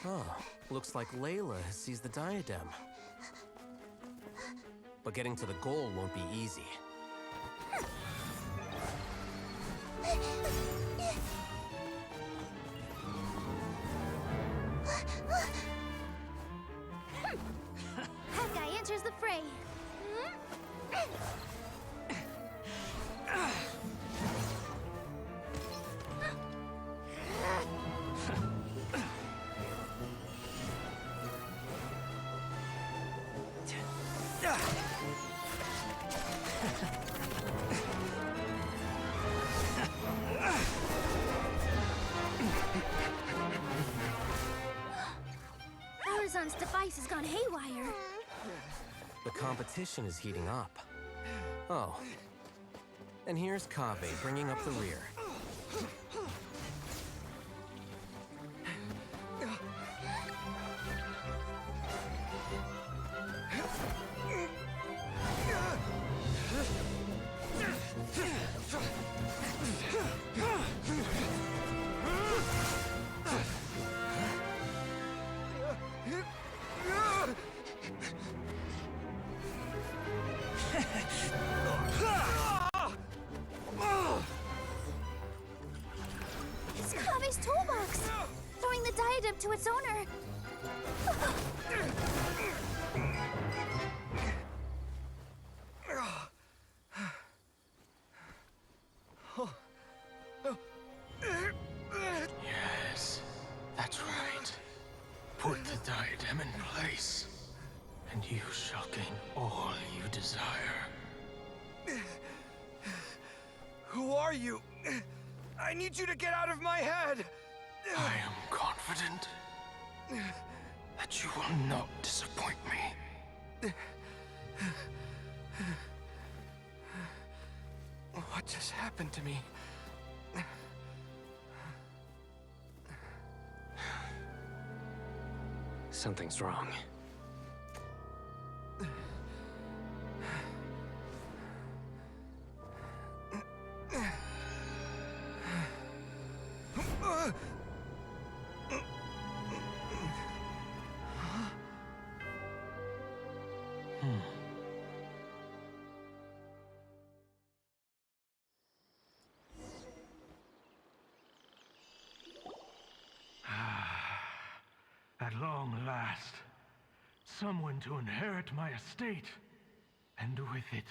Oh, looks like Layla has seized the diadem. But getting to the goal won't be easy. That guy enters the fray. Horizon's device has gone haywire. The competition is heating up. Oh. And here's Kaveh bringing up the rear. It's Kaveh's toolbox! Throwing the diadem to its owner! Yes, that's right. Put the diadem in place, and you shall gain all you desire. Who are you? I need you to get out of my head! I am confident that you will not disappoint me. What just happened to me? Something's wrong. At long last, someone to inherit my estate, and with it,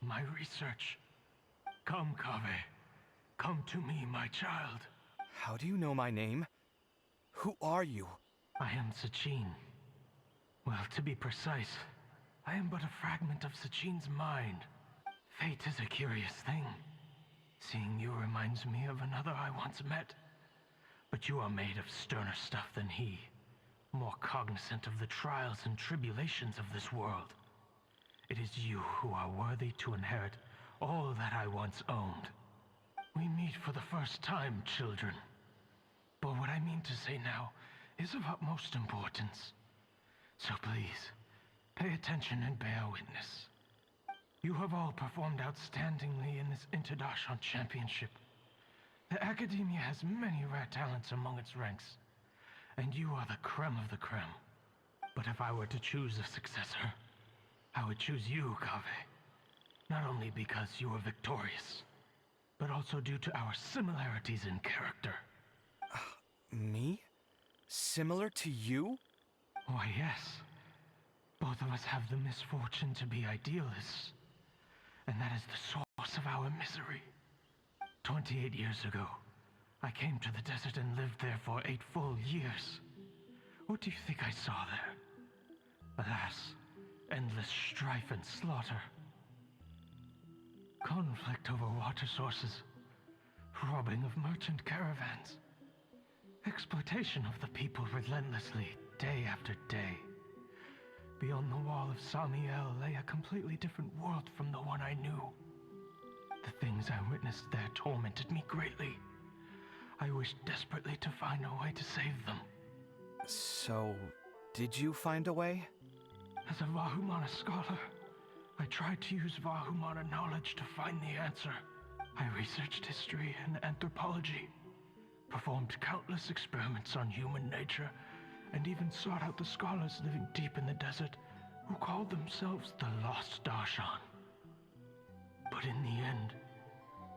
my research. Come, Kaveh. Come to me, my child. How do you know my name? Who are you? I am Sachin. Well, to be precise, I am but a fragment of Sachin's mind. Fate is a curious thing. Seeing you reminds me of another I once met. But you are made of sterner stuff than he. More cognizant of the trials and tribulations of this world. It is you who are worthy to inherit all that I once owned. We meet for the first time, children. But what I mean to say now is of utmost importance. So please, pay attention and bear witness. You have all performed outstandingly in this International Championship. The Academia has many rare talents among its ranks, and you are the creme of the creme. But if I were to choose a successor, I would choose you, Kaveh. Not only because you were victorious, but also due to our similarities in character. Me? Similar to you? Why, yes. Both of us have the misfortune to be idealists, and that is the source of our misery. 28 years ago, I came to the desert and lived there for 8 full years. What do you think I saw there? Alas, endless strife and slaughter. Conflict over water sources, robbing of merchant caravans, exploitation of the people relentlessly, day after day. Beyond the wall of Samiel lay a completely different world from the one I knew. The things I witnessed there tormented me greatly. I wished desperately to find a way to save them. So, did you find a way? As a Vahumana scholar, I tried to use Vahumana knowledge to find the answer. I researched history and anthropology, performed countless experiments on human nature, and even sought out the scholars living deep in the desert who called themselves the Lost Darshan. But in the end,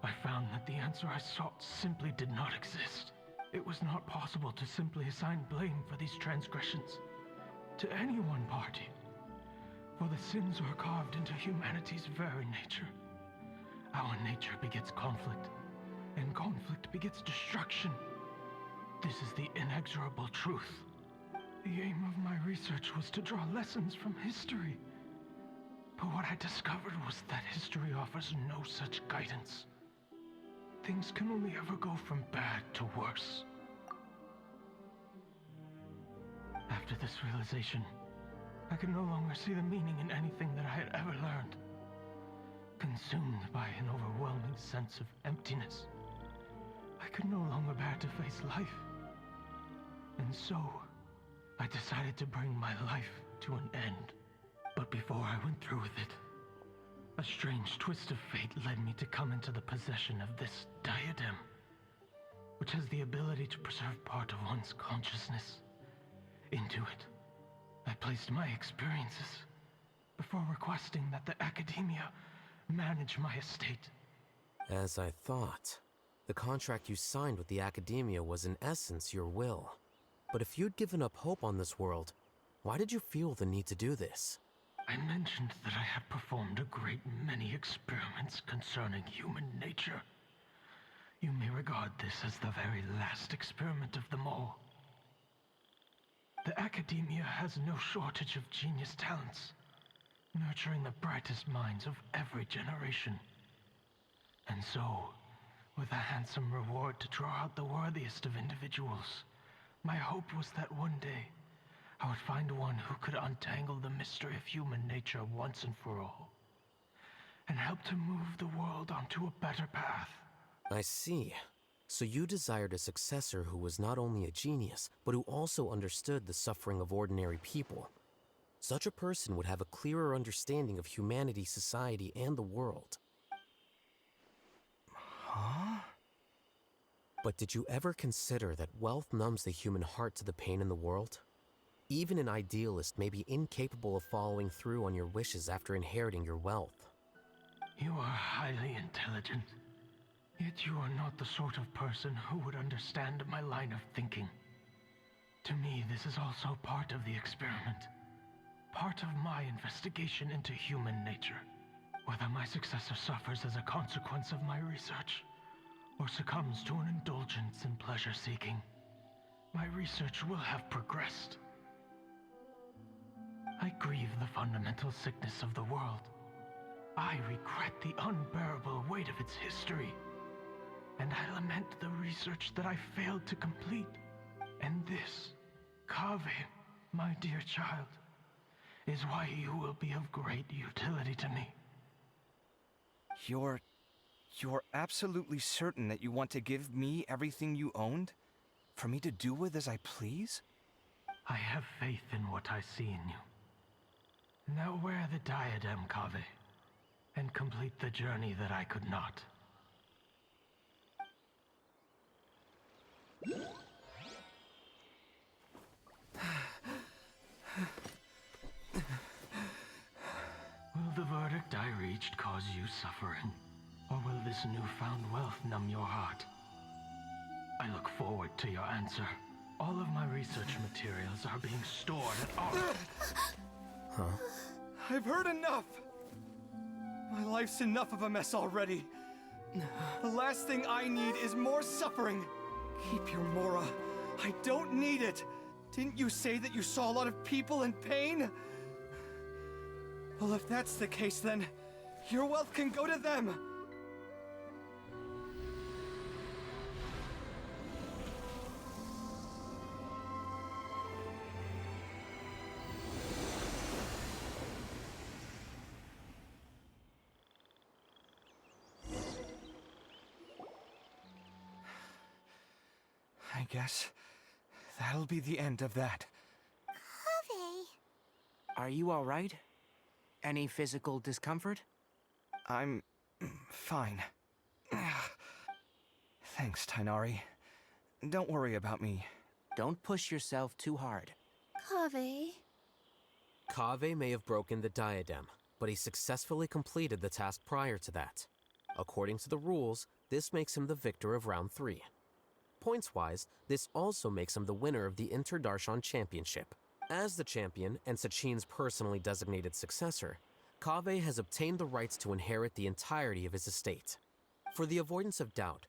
I found that the answer I sought simply did not exist. It was not possible to simply assign blame for these transgressions to any one party, for the sins are carved into humanity's very nature. Our nature begets conflict, and conflict begets destruction. This is the inexorable truth. The aim of my research was to draw lessons from history. But what I discovered was that history offers no such guidance. Things can only ever go from bad to worse. After this realization, I could no longer see the meaning in anything that I had ever learned. Consumed by an overwhelming sense of emptiness, I could no longer bear to face life. And so, I decided to bring my life to an end. But before I went through with it, a strange twist of fate led me to come into the possession of this diadem, which has the ability to preserve part of one's consciousness. Into it, I placed my experiences before requesting that the academia manage my estate. As I thought, the contract you signed with the academia was in essence your will. But if you'd given up hope on this world, why did you feel the need to do this? I mentioned that I had performed a great many experiments concerning human nature. You may regard this as the very last experiment of them all. The academia has no shortage of genius talents, nurturing the brightest minds of every generation. And so, with a handsome reward to draw out the worthiest of individuals, my hope was that one day I would find one who could untangle the mystery of human nature once and for all, and help to move the world onto a better path. I see. So you desired a successor who was not only a genius, but who also understood the suffering of ordinary people. Such a person would have a clearer understanding of humanity, society, and the world. Huh? But did you ever consider that wealth numbs the human heart to the pain in the world? Even an idealist may be incapable of following through on your wishes after inheriting your wealth. You are highly intelligent, yet you are not the sort of person who would understand my line of thinking. To me, this is also part of the experiment. Part of my investigation into human nature. Whether my successor suffers as a consequence of my research, or succumbs to an indulgence in pleasure-seeking, my research will have progressed. I grieve the fundamental sickness of the world. I regret the unbearable weight of its history. And I lament the research that I failed to complete. And this, Kaveh, my dear child, is why you will be of great utility to me. You're absolutely certain that you want to give me everything you owned? For me to do with as I please? I have faith in what I see in you. Now wear the diadem, Kaveh, and complete the journey that I could not. Will the verdict I reached cause you suffering? Or will this newfound wealth numb your heart? I look forward to your answer. All of my research materials are being stored at our... Huh? I've heard enough! My life's enough of a mess already. The last thing I need is more suffering. Keep your Mora. I don't need it. Didn't you say that you saw a lot of people in pain? Well, if that's the case, then your wealth can go to them. I guess that'll be the end of that. Kaveh. Are you all right? Any physical discomfort? I'm fine. Thanks, Tainari. Don't worry about me. Don't push yourself too hard. Kaveh. Kaveh may have broken the diadem, but he successfully completed the task prior to that. According to the rules, this makes him the victor of round 3. Points-wise, this also makes him the winner of the Inter-Darshan Championship. As the champion and Sachin's personally designated successor, Kaveh has obtained the rights to inherit the entirety of his estate. For the avoidance of doubt,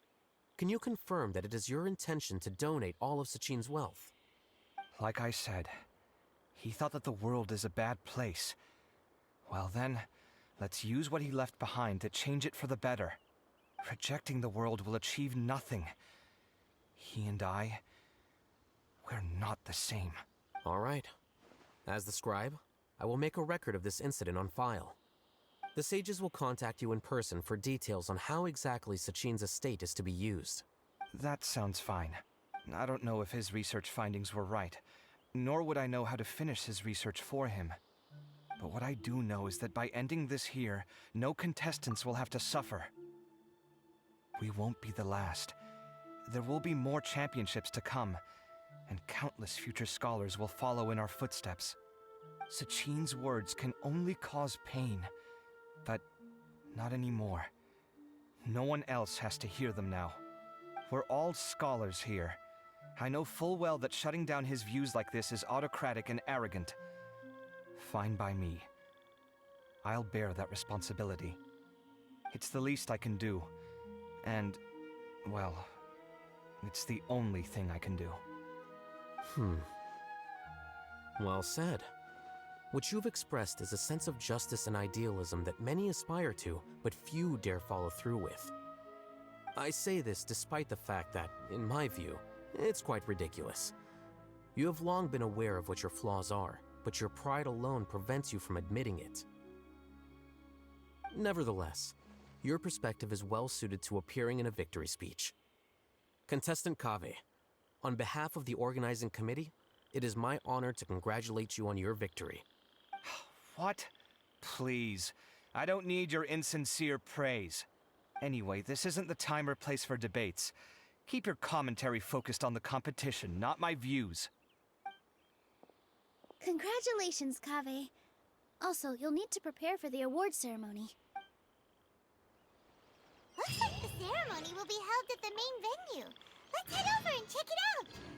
can you confirm that it is your intention to donate all of Sachin's wealth? Like I said, he thought that the world is a bad place. Well then, let's use what he left behind to change it for the better. Rejecting the world will achieve nothing. He and I, we're not the same. All right. As the scribe, I will make a record of this incident on file. The sages will contact you in person for details on how exactly Sachin's estate is to be used. That sounds fine. I don't know if his research findings were right, nor would I know how to finish his research for him. But what I do know is that by ending this here, no contestants will have to suffer. We won't be the last. There will be more championships to come, and countless future scholars will follow in our footsteps. Sachin's words can only cause pain, but not anymore. No one else has to hear them now. We're all scholars here. I know full well that shutting down his views like this is autocratic and arrogant. Fine by me. I'll bear that responsibility. It's the least I can do. And, well, it's the only thing I can do. Well said. What you've expressed is a sense of justice and idealism that many aspire to, but few dare follow through with. I say this despite the fact that, in my view, it's quite ridiculous. You have long been aware of what your flaws are, but your pride alone prevents you from admitting it. Nevertheless, your perspective is well suited to appearing in a victory speech. Contestant Kaveh, on behalf of the organizing committee, it is my honor to congratulate you on your victory. What? Please. I don't need your insincere praise. Anyway, this isn't the time or place for debates. Keep your commentary focused on the competition, not my views. Congratulations, Kaveh. Also, you'll need to prepare for the award ceremony. Looks like the ceremony will be held at the main venue. Let's head over and check it out!